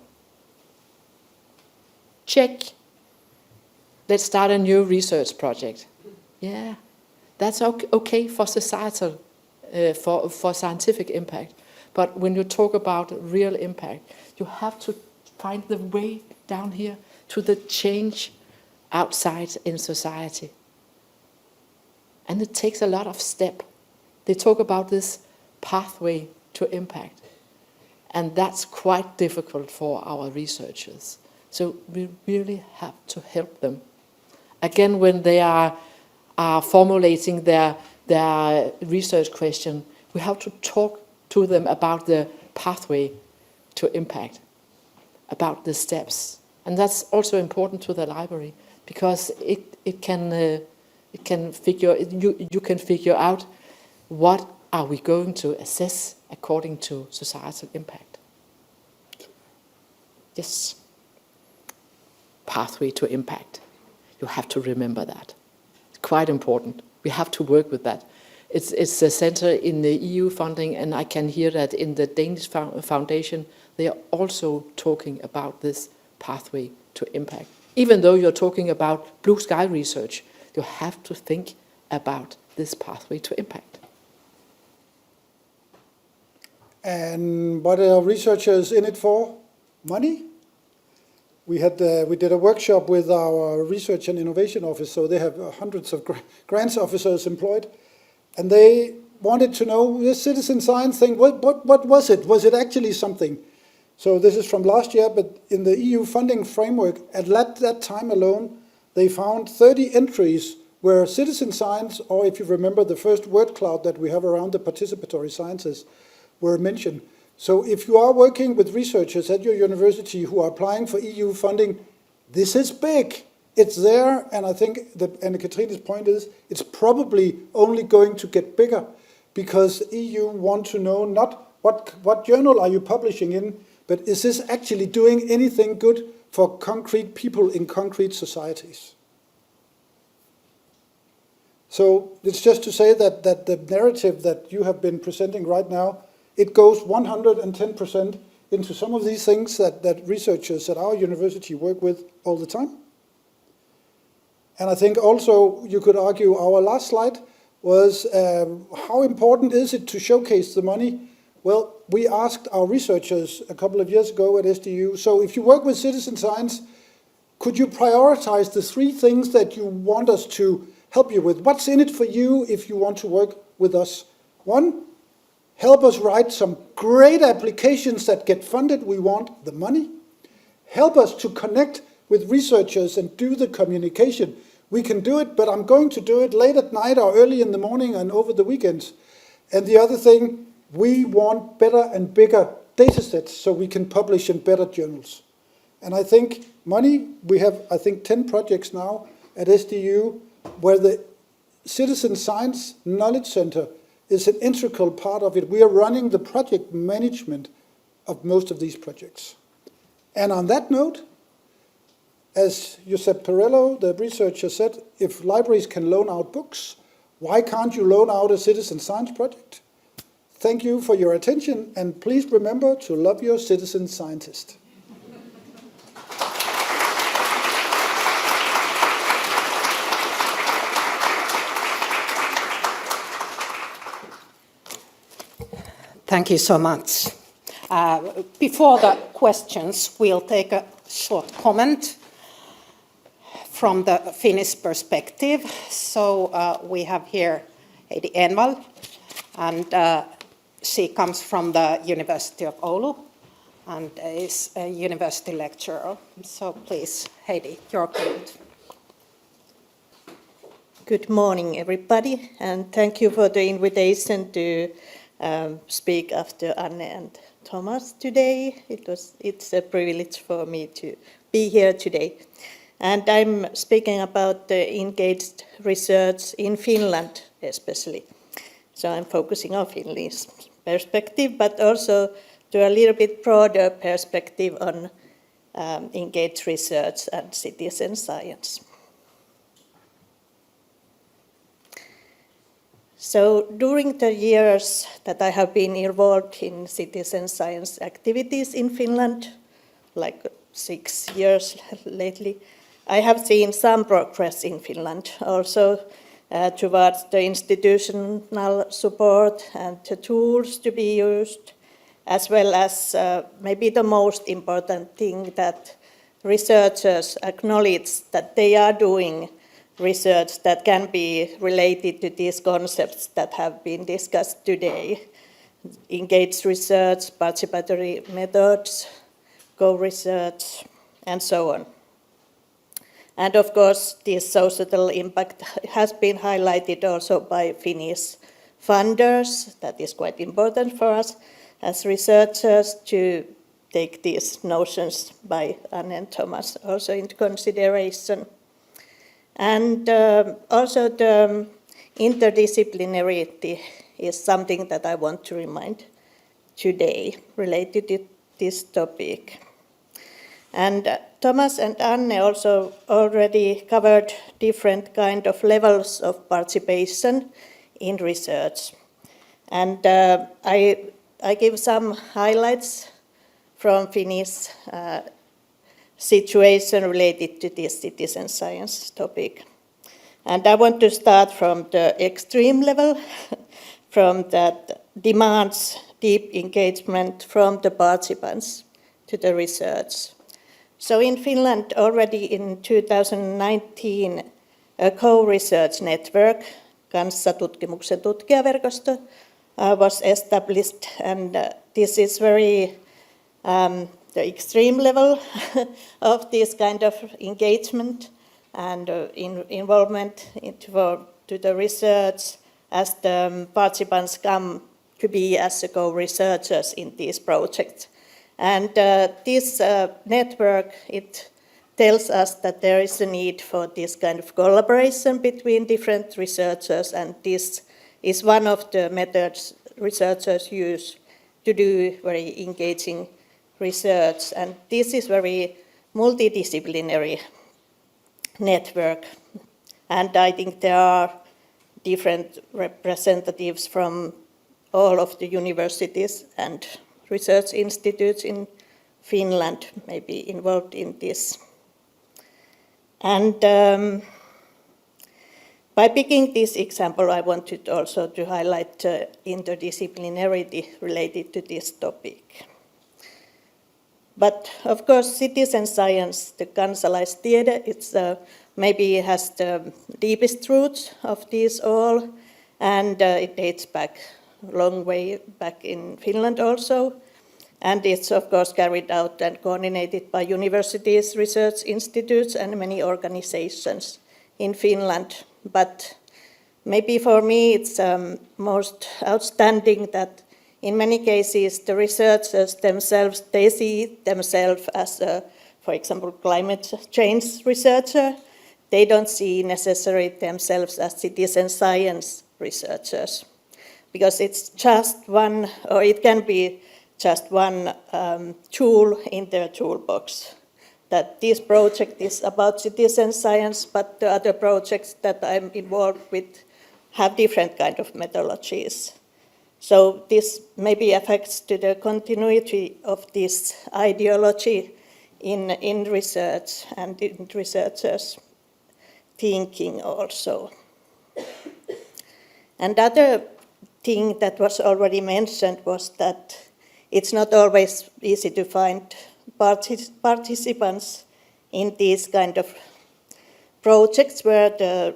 S1: Check. Let's start a new research project. Yeah, that's okay for societal, for scientific impact. But when you talk about real impact, you have to find the way down here to the change outside in society. And it takes a lot of step. They talk about this pathway to impact. And that's quite difficult for our researchers. So we really have to help them. Again, when they are formulating their research question, we have to talk to them about the pathway to impact, about the steps. And that's also important to the library, because you can figure out what are we going to assess according to societal impact. Yes. Pathway to impact. You have to remember that. It's quite important. We have to work with that. It's a center in the EU funding, and I can hear that in the Danish foundation, they are also talking about this pathway to impact. Even though you're talking about blue sky research, you have to think about this pathway to impact.
S2: And what are researchers in it for? Money? We did a workshop with our research and innovation office, so they have hundreds of grants officers employed, and they wanted to know this citizen science thing. What was it? Was it actually something? So this is from last year, but in the EU funding framework, at that time alone, they found 30 entries where citizen science, or if you remember the first word cloud that we have around the participatory sciences, were mentioned. So if you are working with researchers at your university who are applying for EU funding, this is big. It's there, and I think Kathrine's point is it's probably only going to get bigger because EU want to know not what journal are you publishing in, but is this actually doing anything good for concrete people in concrete societies? So it's just to say that the narrative that you have been presenting right now, it goes 110% into some of these things that researchers at our university work with all the time. And I think also you could argue our last slide was how important is it to showcase the money? Well, we asked our researchers a couple of years ago at SDU, so if you work with citizen science, could you prioritize the 3 things that you want us to help you with? What's in it for you if you want to work with us? 1, help us write some great applications that get funded. We want the money. Help us to connect with researchers and do the communication. We can do it, but I'm going to do it late at night or early in the morning and over the weekends. And the other thing, we want better and bigger data sets so we can publish in better journals. And I think money, we have, I think, 10 projects now at SDU where the Citizen Science Knowledge Center is an integral part of it. We are running the project management of most of these projects. And on that note, as Josep Perello, the researcher, said, if libraries can loan out books, why can't you loan out a citizen science project? Thank you for your attention, and please remember to love your citizen scientist.
S3: Thank you so much. Before the questions, we'll take a short comment from the Finnish perspective. So we have here Heidi Enwald, and she comes from the University of Oulu and is a university lecturer. So please, Heidi, your comment.
S4: Good morning, everybody, and thank you for the invitation to speak after Anne and Thomas today. It's a privilege for me to be here today. And I'm speaking about the engaged research in Finland especially. So I'm focusing on Finnish perspective, but also to a little bit broader perspective on engaged research and citizen science. So during the years that I have been involved in citizen science activities in Finland, like 6 years lately, I have seen some progress in Finland, also towards the institutional support and the tools to be used, as well as maybe the most important thing that researchers acknowledge that they are doing research that can be related to these concepts that have been discussed today. Engaged research, participatory methods, co-research, and so on. And of course, this societal impact has been highlighted also by Finnish funders. That is quite important for us as researchers to take these notions by Anne and Thomas also into consideration. And also the interdisciplinarity is something that I want to remind today related to this topic. And Thomas and Anne also already covered different kind of levels of participation in research. And I give some highlights from Finnish situation related to this citizen science topic. And I want to start from the extreme level, from that demands deep engagement from the participants to the research. So in Finland, already in 2019, a co-research network, Kanssatutkimuksen tutkijaverkosto, was established, and this is very the extreme level of this kind of engagement and involvement to the research, as the participants come to be as co-researchers in these projects. And this network, it tells us that there is a need for this kind of collaboration between different researchers, and this is one of the methods researchers use to do very engaging research. And this is very multidisciplinary network, and I think there are different representatives from all of the universities and research institutes in Finland may be involved in this. And by picking this example, I wanted also to highlight interdisciplinarity related to this topic. But of course, citizen science, the kansalaistiede, it's maybe has the deepest roots of these all, and it dates back a long way back in Finland also. And it's of course carried out and coordinated by universities, research institutes, and many organizations in Finland. But maybe for me it's most outstanding that in many cases the researchers themselves, they see themselves as for example, climate change researcher. They don't see necessarily themselves as citizen science researchers, because it's just one, or it can be just one tool in their toolbox. That this project is about citizen science, but the other projects that I'm involved with have different kind of methodologies. So this maybe affects to the continuity of this ideology in research and in researchers' thinking also. And other thing that was already mentioned was that it's not always easy to find participants in these kind of projects where the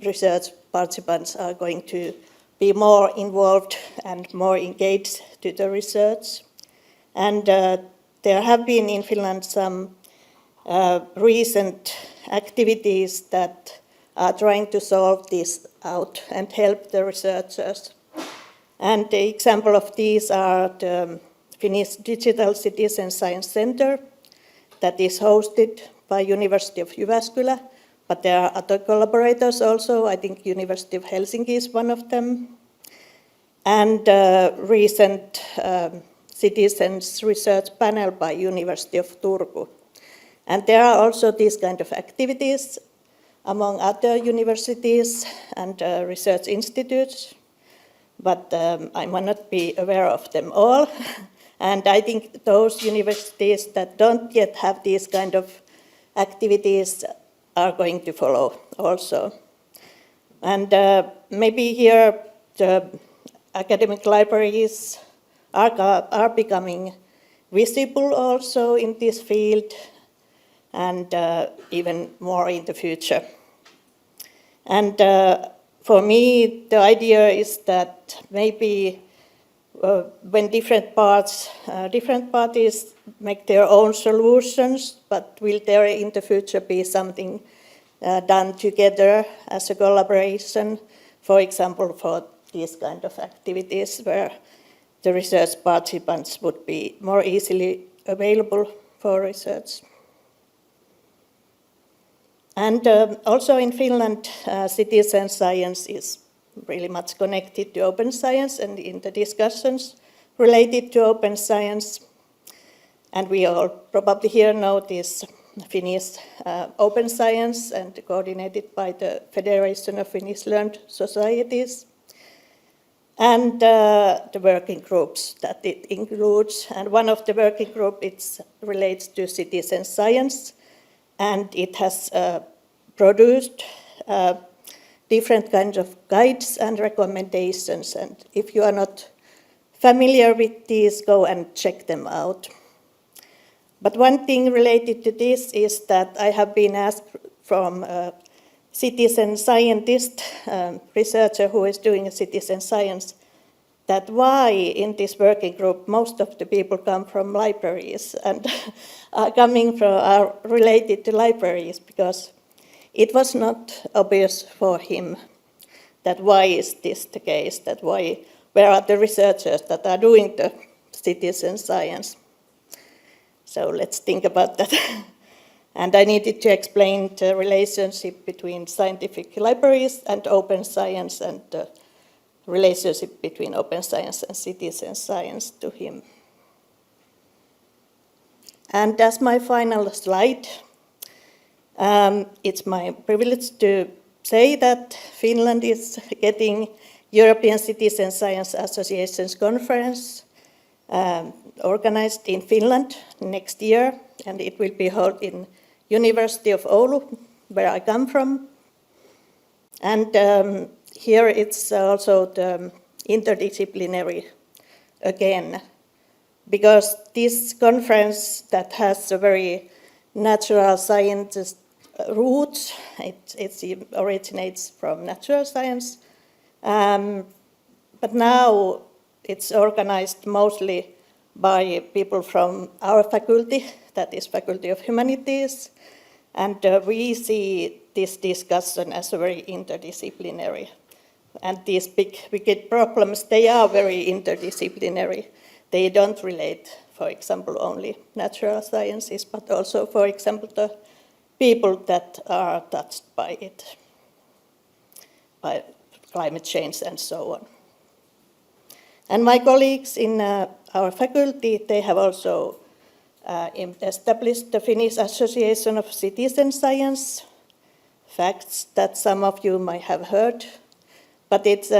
S4: research participants are going to be more involved and more engaged to the research. And there have been in Finland some recent activities that are trying to solve this out and help the researchers. And the example of these are the Finnish Digital Citizen Science Center that is hosted by University of Jyväskylä, but there are other collaborators also. I think University of Helsinki is one of them. And recent citizens research panel by University of Turku. And there are also these kind of activities among other universities and research institutes, but I might not be aware of them all. And I think those universities that don't yet have these kind of activities are going to follow also. And maybe here the academic libraries are becoming visible also in this field, and even more in the future. And for me, the idea is that maybe when different parties make their own solutions, but will there in the future be something done together as a collaboration, for example, for these kind of activities where the research participants would be more easily available for research. And also in Finland, citizen science is really much connected to open science and in the discussions related to open science. And we all probably here know this Finnish Open Science and coordinated by the Federation of Finnish Learned Societies. And the working groups that it includes. And one of the working groups relates to citizen science, and it has produced different kinds of guides and recommendations. And if you are not familiar with these, go and check them out. But one thing related to this is that I have been asked from a citizen scientist, researcher who is doing citizen science, that why in this working group most of the people come from libraries and are related to libraries, because it was not obvious for him that why is this the case, that where are the researchers that are doing the citizen science. So let's think about that. And I needed to explain the relationship between scientific libraries and open science, and the relationship between open science and citizen science to him. And as my final slide, it's my privilege to say that Finland is getting European Citizen Science Association's conference organized in Finland next year, and it will be held in University of Oulu, where I come from. And here it's also the interdisciplinary again, because this conference that has a very natural science roots, it originates from natural science, but now it's organized mostly by people from our faculty, that is Faculty of Humanities, and we see this discussion as very interdisciplinary. And these big problems, they are very interdisciplinary. They don't relate, for example, only natural sciences, but also, for example, the people that are touched by it, by climate change and so on. And my colleagues in our faculty, they have also established the Finnish Association of Citizen Science, facts that some of you might have heard, but it's,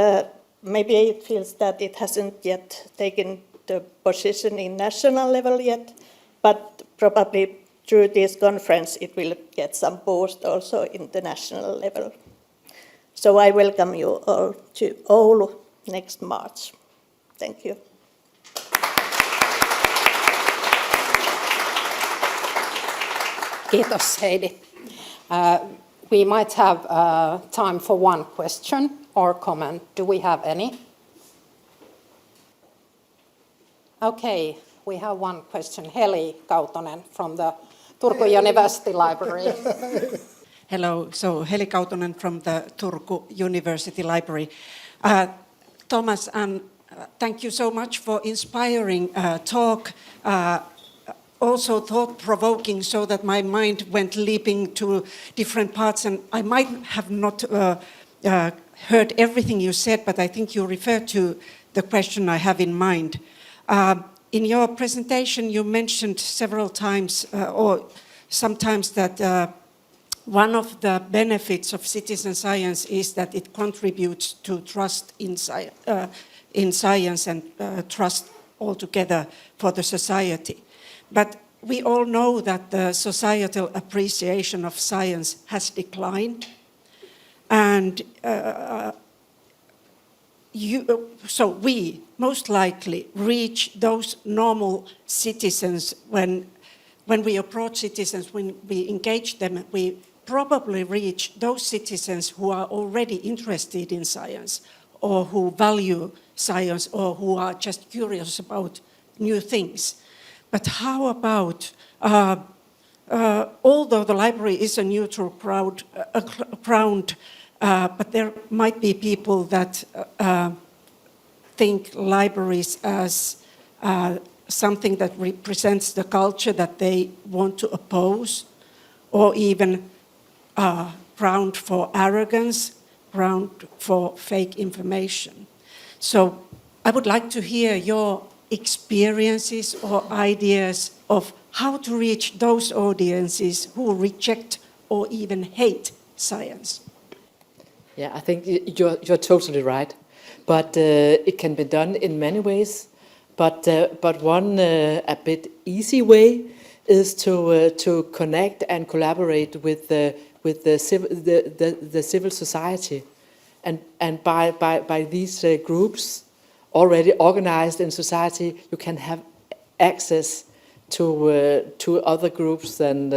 S4: maybe it feels that it hasn't yet taken the position in national level yet, but probably through this conference it will get some boost also in the national level. So I welcome you all to Oulu next March. Thank you.
S3: Kiitos, Heidi. We might have time for one question or comment. Do we have any? Okay, we have one question. Heli Kautonen from the Turku University Library.
S5: Hello, so Heli Kautonen from the Turku University Library. Thomas, thank you so much for inspiring talk, also thought-provoking, so that my mind went leaping to different parts, and I might have not heard everything you said, but I think you referred to the question I have in mind. In your presentation, you mentioned several times, or sometimes, that one of the benefits of citizen science is that it contributes to trust in science and trust altogether for the society. But we all know that the societal appreciation of science has declined, and so we most likely reach those normal citizens when we approach citizens, when we engage them, we probably reach those citizens who are already interested in science, or who value science, or who are just curious about new things. But how about, although the library is a neutral ground, but there might be people that think libraries as something that represents the culture that they want to oppose, or even ground for arrogance, ground for fake information. So I would like to hear your experiences or ideas of how to reach those audiences who reject or even hate science?
S1: Yeah, I think you're totally right, but it can be done in many ways. But one a bit easy way is to connect and collaborate with the civil society, and by these groups already organized in society, you can have access to other groups than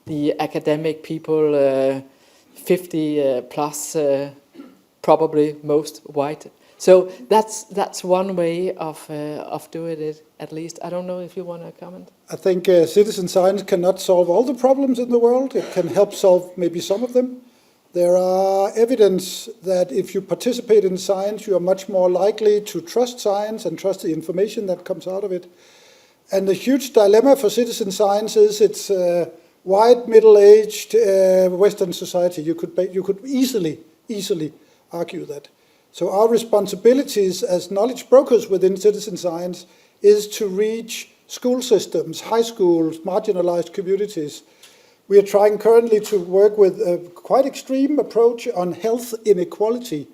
S1: the academic people, 50 plus, probably most white. So that's one way of doing it, at least. I don't know if you want to comment.
S2: I think citizen science cannot solve all the problems in the world. It can help solve maybe some of them. There are evidence that if you participate in science, you are much more likely to trust science and trust the information that comes out of it. And the huge dilemma for citizen science is it's white, middle-aged Western society. You could easily argue that. So our responsibilities as knowledge brokers within citizen science is to reach school systems, high schools, marginalized communities. We are trying currently to work with a quite extreme approach on health inequality.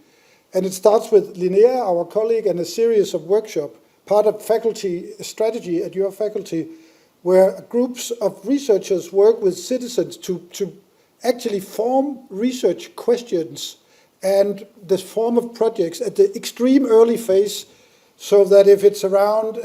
S2: And it starts with Linnea, our colleague, and a series of workshops, part of faculty strategy at your faculty, where groups of researchers work with citizens to actually form research questions and this form of projects at the extreme early phase, so that if it's around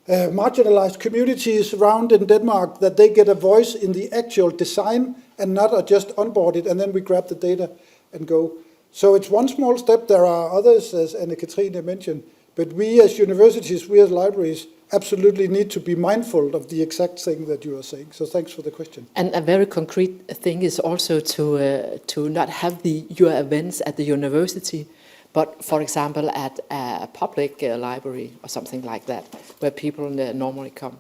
S2: marginalized communities around in Denmark, that they get a voice in the actual design and not are just onboarded, and then we grab the data and go. So it's one small step. There are others, as Kathrine mentioned, but we as universities, we as libraries, absolutely need to be mindful of the exact thing that you are saying. So thanks for the question.
S1: And a very concrete thing is also to not have your events at the university, but for example at a public library or something like that, where people normally come.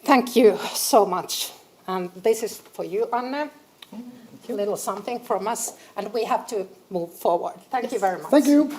S3: Thank you so much. And this is for you, Anne. A little something from us, and we have to move forward. Thank you very much.
S2: Thank you.